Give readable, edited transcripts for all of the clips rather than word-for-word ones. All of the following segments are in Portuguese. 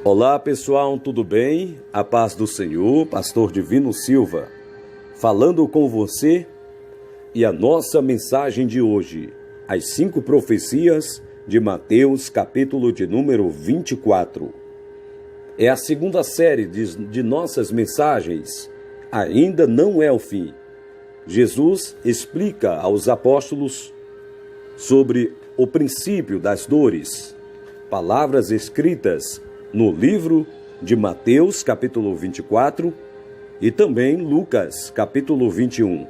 Olá pessoal, tudo bem? A paz do Senhor, Pastor Divino Silva, falando com você, e a nossa mensagem de hoje, as 5 profecias de Mateus, capítulo de número 24. É a segunda série de nossas mensagens, ainda não é o fim. Jesus explica aos apóstolos sobre o princípio das dores, palavras escritas no livro de Mateus, capítulo 24, e também Lucas, capítulo 21,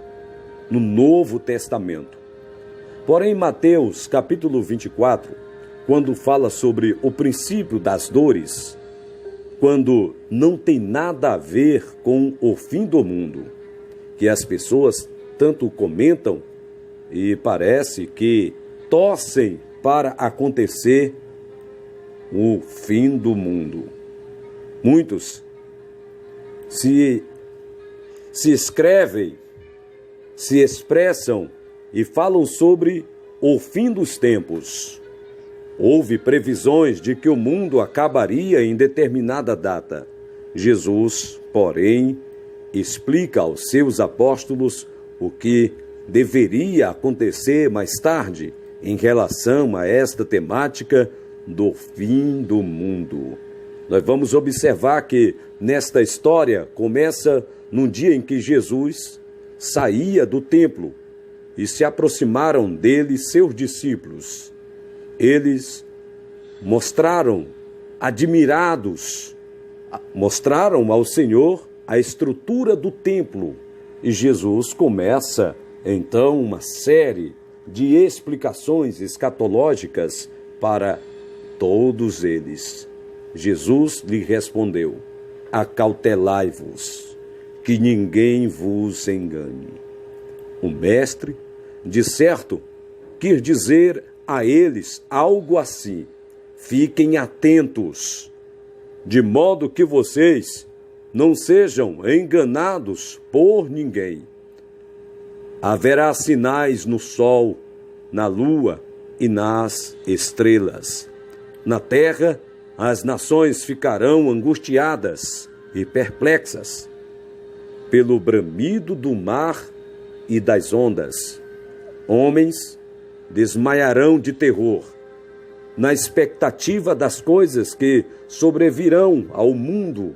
no Novo Testamento. Porém, Mateus, capítulo 24, quando fala sobre o princípio das dores, quando não tem nada a ver com o fim do mundo, que as pessoas tanto comentam e parece que torcem para acontecer o fim do mundo. Muitos se escrevem, se expressam e falam sobre o fim dos tempos. Houve previsões de que o mundo acabaria em determinada data. Jesus, porém, explica aos seus apóstolos o que deveria acontecer mais tarde em relação a esta temática do fim do mundo. Nós vamos observar que nesta história começa num dia em que Jesus saía do templo e se aproximaram dele seus discípulos. Eles mostraram, admirados, mostraram ao Senhor a estrutura do templo. E Jesus começa, então, uma série de explicações escatológicas para todos eles. Jesus lhe respondeu: acautelai-vos, que ninguém vos engane. O mestre, de certo, quis dizer a eles algo assim: fiquem atentos, de modo que vocês não sejam enganados por ninguém. Haverá sinais no sol, na lua e nas estrelas. Na terra, as nações ficarão angustiadas e perplexas pelo bramido do mar e das ondas. Homens desmaiarão de terror, na expectativa das coisas que sobrevirão ao mundo,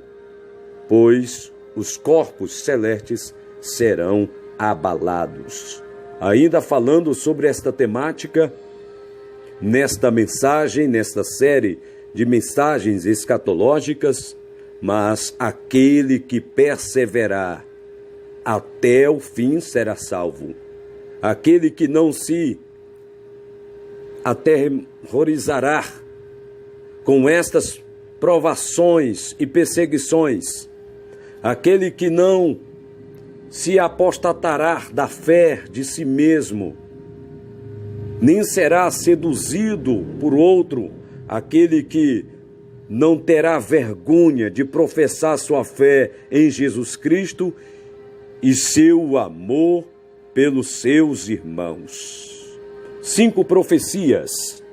pois os corpos celestes serão abalados. Ainda falando sobre esta temática, nesta mensagem, nesta série de mensagens escatológicas, mas aquele que perseverar até o fim será salvo. Aquele que não se aterrorizará com estas provações e perseguições, aquele que não se apostatará da fé de si mesmo, nem será seduzido por outro, aquele que não terá vergonha de professar sua fé em Jesus Cristo e seu amor pelos seus irmãos. 5 profecias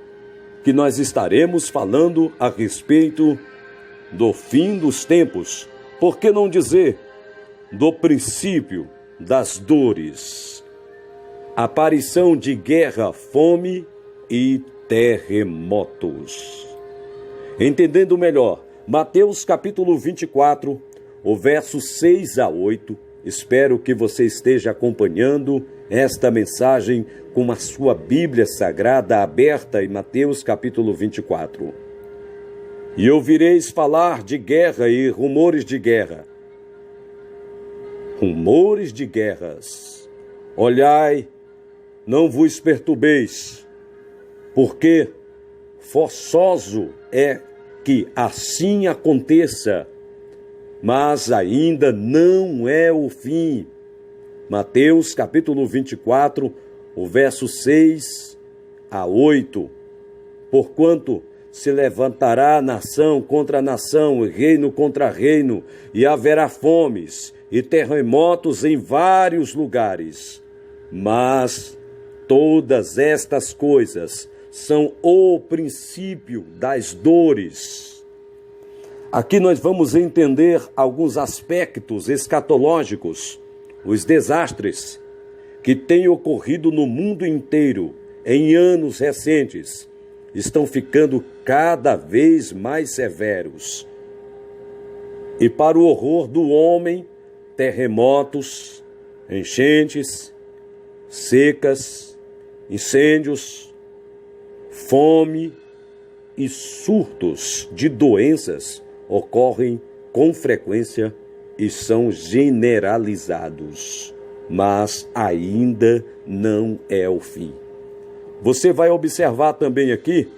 que nós estaremos falando a respeito do fim dos tempos, por que não dizer do princípio das dores, aparição de guerra, fome e terremotos. Entendendo melhor, Mateus capítulo 24, o verso 6 a 8, espero que você esteja acompanhando esta mensagem com a sua Bíblia Sagrada aberta em Mateus capítulo 24. E ouvireis falar de guerra e rumores de guerra. Rumores de guerras. Olhai, não vos perturbeis, porque forçoso é que assim aconteça, mas ainda não é o fim. Mateus capítulo 24, o verso 6 a 8. Porquanto se levantará nação contra nação, e reino contra reino, e haverá fomes e terremotos em vários lugares. Mas todas estas coisas são o princípio das dores. Aqui nós vamos entender alguns aspectos escatológicos, os desastres que têm ocorrido no mundo inteiro em anos recentes, estão ficando cada vez mais severos. E para o horror do homem, terremotos, enchentes, secas, incêndios, fome e surtos de doenças ocorrem com frequência e são generalizados, mas ainda não é o fim. Você vai observar também aqui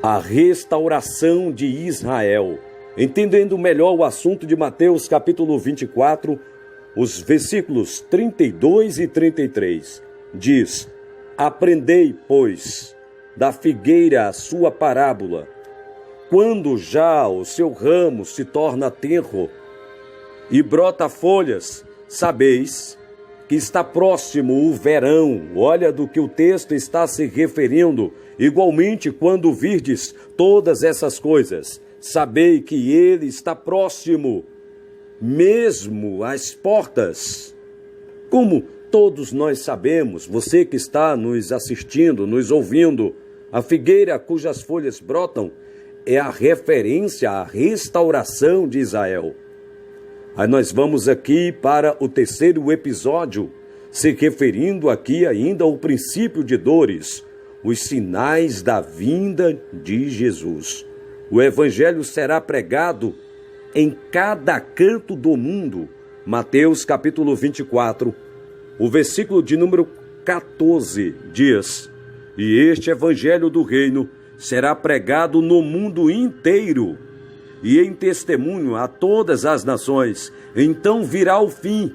a restauração de Israel. Entendendo melhor o assunto de Mateus capítulo 24, os versículos 32 e 33, diz: Aprendei, pois, da figueira a sua parábola. Quando já o seu ramo se torna tenro e brota folhas, sabeis que está próximo o verão. Olha do que o texto está se referindo. Igualmente, quando virdes todas essas coisas, sabei que ele está próximo, mesmo às portas. Como todos nós sabemos, você que está nos assistindo, nos ouvindo, a figueira cujas folhas brotam é a referência à restauração de Israel. Aí nós vamos aqui para o terceiro episódio, se referindo aqui ainda ao princípio de dores, os sinais da vinda de Jesus. O evangelho será pregado em cada canto do mundo. Mateus capítulo 24, o versículo de número 14 diz: E este evangelho do reino será pregado no mundo inteiro e em testemunho a todas as nações. Então virá o fim.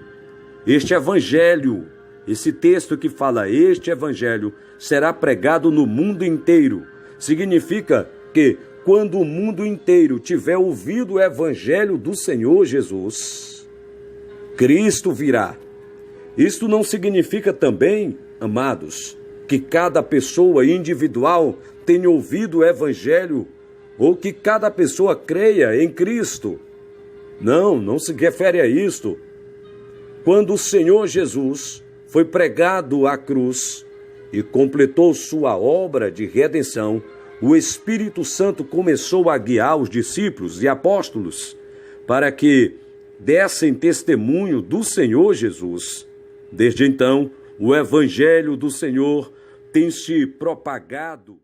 Este evangelho, esse texto que fala este evangelho, será pregado no mundo inteiro. Significa que quando o mundo inteiro tiver ouvido o evangelho do Senhor Jesus, Cristo virá. Isto não significa também, amados, que cada pessoa individual tenha ouvido o evangelho ou que cada pessoa creia em Cristo. Não se refere a isto. Quando o Senhor Jesus foi pregado à cruz e completou sua obra de redenção, o Espírito Santo começou a guiar os discípulos e apóstolos para que dessem testemunho do Senhor Jesus. Desde então, o evangelho do Senhor tem se propagado